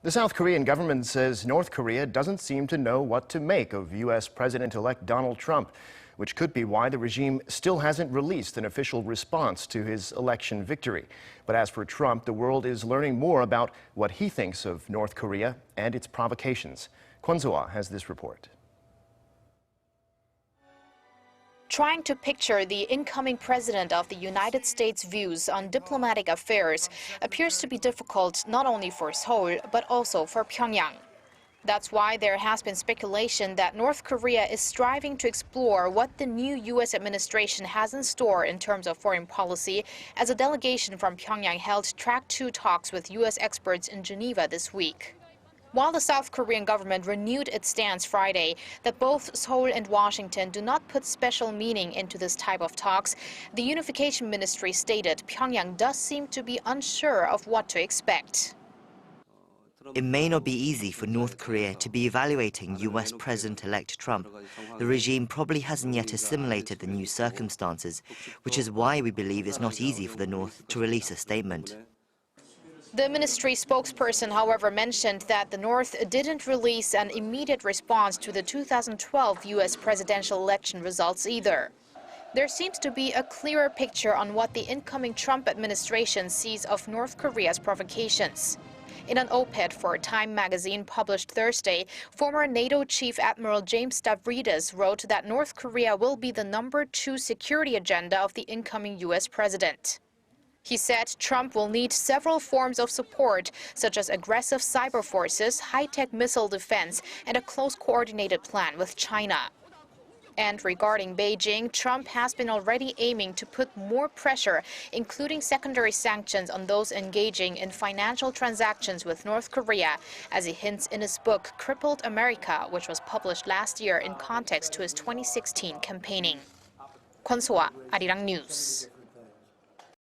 The South Korean government says North Korea doesn't seem to know what to make of U.S. President-elect Donald Trump, which could be why the regime still hasn't released an official response to his election victory. But as for Trump, the world is learning more about what he thinks of North Korea and its provocations. Kwon Soa has this report. Trying to picture the incoming president of the United States' views on diplomatic affairs appears to be difficult not only for Seoul, but also for Pyongyang. That's why there has been speculation that North Korea is striving to explore what the new U.S. administration has in store in terms of foreign policy, as a delegation from Pyongyang held track 2 talks with U.S. experts in Geneva this week. While the South Korean government renewed its stance Friday that both Seoul and Washington do not put special meaning into this type of talks, the unification ministry stated Pyongyang does seem to be unsure of what to expect. It may not be easy for North Korea to be evaluating U.S. President-elect Trump. The regime probably hasn't yet assimilated the new circumstances, which is why we believe it's not easy for the North to release a statement. The ministry spokesperson, however, mentioned that the North didn't release an immediate response to the 2012 U.S. presidential election results either. There seems to be a clearer picture on what the incoming Trump administration sees of North Korea's provocations. In an op-ed for Time magazine published Thursday, former NATO Chief Admiral James Stavridis wrote that North Korea will be the #2 security agenda of the incoming U.S. president. He said Trump will need several forms of support, such as aggressive cyber forces, high-tech missile defense, and a close coordinated plan with China. And regarding Beijing, Trump has been already aiming to put more pressure, including secondary sanctions on those engaging in financial transactions with North Korea, as he hints in his book Crippled America, which was published last year in context to his 2016 campaigning. Kwon Soa, Arirang News.